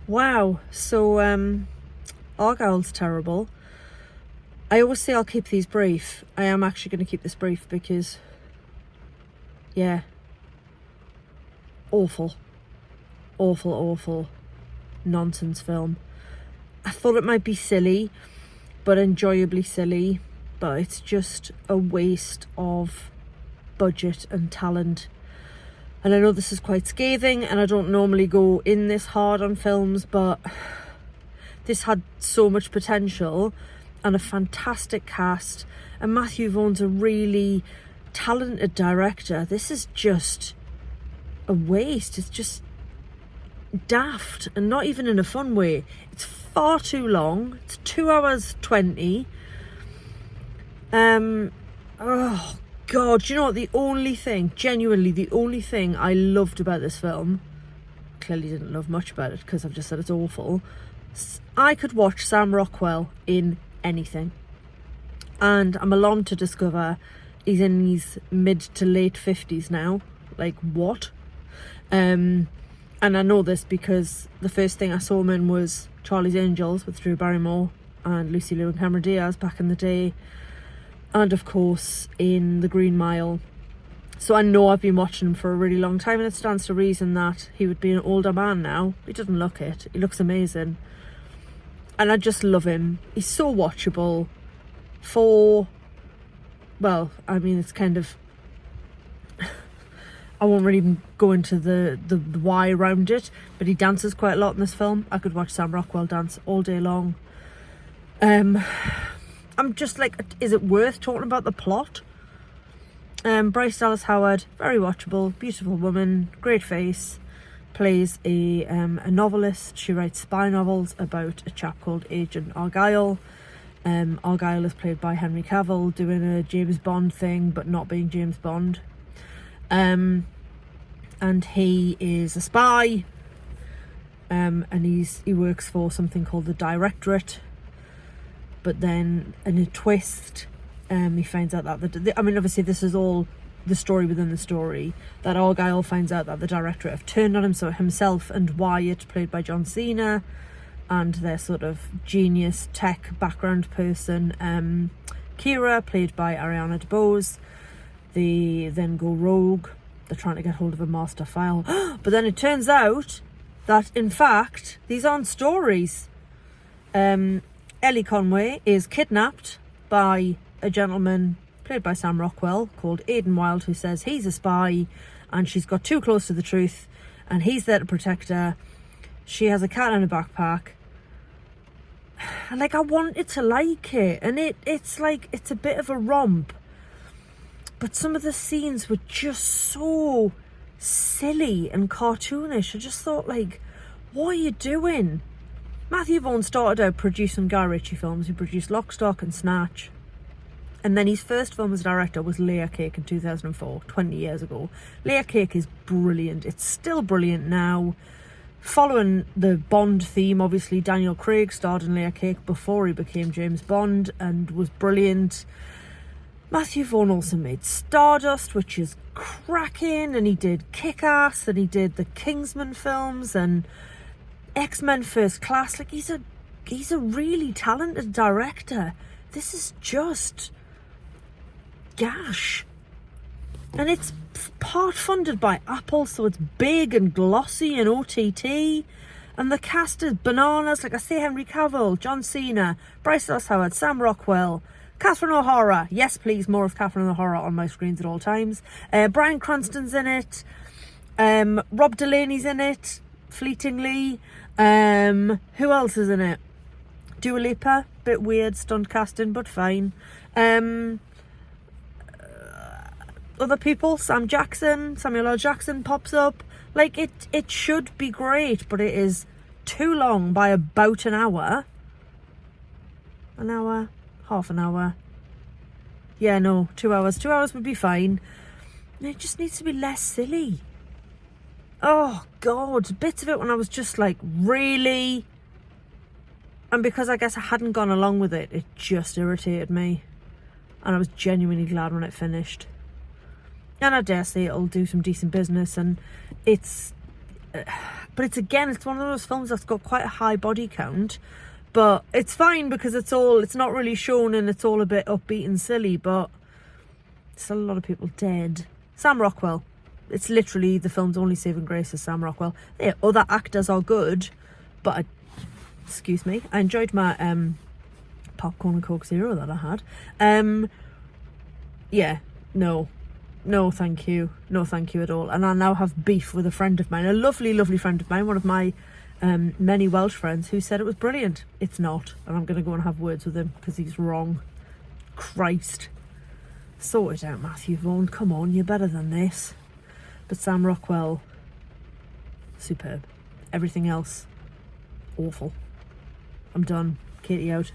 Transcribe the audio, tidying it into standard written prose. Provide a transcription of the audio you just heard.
Wow. So, Argylle's terrible. I always say I'll keep these brief. I am actually going to keep this brief because, yeah, awful. Awful, awful nonsense film. I thought it might be silly, but enjoyably silly, but it's just a waste of budget and talent. And I know this is quite scathing, and I don't normally go in this hard on films, but this had so much potential and a fantastic cast, and Matthew Vaughan's a really talented director. This is just a waste. It's just daft, and not even in a fun way. It's far too long. It's 2 hours 20. Oh god, you know what, genuinely the only thing I loved about this film, clearly didn't love much about it because I've just said it's awful, I could watch Sam Rockwell in anything. And I'm alarmed to discover he's in his mid to late 50s now. Like, what? And I know this because the first thing I saw him in was Charlie's Angels with Drew Barrymore and Lucy Liu and Cameron Diaz back in the day. And of course in The Green Mile. So I know I've been watching him for a really long time, and it stands to reason that he would be an older man now. He doesn't look it. He looks amazing. And I just love him. He's so watchable. Well, I mean, it's kind of... I won't really even go into the why around it, but he dances quite a lot in this film. I could watch Sam Rockwell dance all day long. I'm just like, is it worth talking about the plot? Bryce Dallas Howard, very watchable, beautiful woman, great face, plays a novelist. She writes spy novels about a chap called Agent Argylle. Argylle is played by Henry Cavill, doing a James Bond thing, but not being James Bond. And he is a spy, and he works for something called the Directorate. But then, in a twist, he finds out that obviously this is all the story within the story, that Argylle finds out that the Directorate have turned on him. So himself and Wyatt, played by John Cena, and their sort of genius tech background person, Kira, played by Ariana DeBose, they then go rogue. They're trying to get hold of a master file. But then it turns out that, in fact, these aren't stories. Ellie Conway is kidnapped by a gentleman played by Sam Rockwell called Aidan Wilde, who says he's a spy and she's got too close to the truth and he's there to protect her. She has a cat in a backpack. And I wanted to like it, and it's like, it's a bit of a romp, but some of the scenes were just so silly and cartoonish. I just thought, what are you doing? Matthew Vaughn started out producing Guy Ritchie films. He produced Lock, Stock and Snatch. And then his first film as a director was Layer Cake in 2004, 20 years ago. Layer Cake is brilliant. It's still brilliant now. Following the Bond theme, obviously, Daniel Craig starred in Layer Cake before he became James Bond and was brilliant. Matthew Vaughn also made Stardust, which is cracking, and he did Kick-Ass, and he did the Kingsman films and X-Men First Class. He's a really talented director. This is just gash. And it's part funded by Apple, so it's big and glossy and OTT. And the cast is bananas. Like I say, Henry Cavill, John Cena, Bryce Dallas Howard, Sam Rockwell, Catherine O'Hara. Yes, please, more of Catherine O'Hara on my screens at all times. Bryan Cranston's in it. Rob Delaney's in it, fleetingly. Who else is in it? Dua Lipa, bit weird stunt casting, but fine. Other people, Samuel L. Jackson pops up. It should be great, but it is too long by about an hour. An hour, half an hour. Yeah, no, 2 hours. 2 hours would be fine. It just needs to be less silly. Oh, God. Bits of it when I was just really? And because I guess I hadn't gone along with it, it just irritated me. And I was genuinely glad when it finished. And I dare say it'll do some decent business. And it's but it's one of those films that's got quite a high body count, but it's fine because it's not really shown and it's all a bit upbeat and silly, but still a lot of people dead. Sam Rockwell, it's literally the film's only saving grace is Sam Rockwell. The other actors are good, but excuse me, I enjoyed my popcorn and Coke Zero that I had. Yeah, no, thank you. No, thank you at all. And I now have beef with a friend of mine, a lovely, lovely friend of mine, one of my many Welsh friends, who said it was brilliant. It's not. And I'm going to go and have words with him because he's wrong. Christ. Sort it out, Matthew Vaughn. Come on, you're better than this. But Sam Rockwell, superb. Everything else, awful. I'm done. Katie out.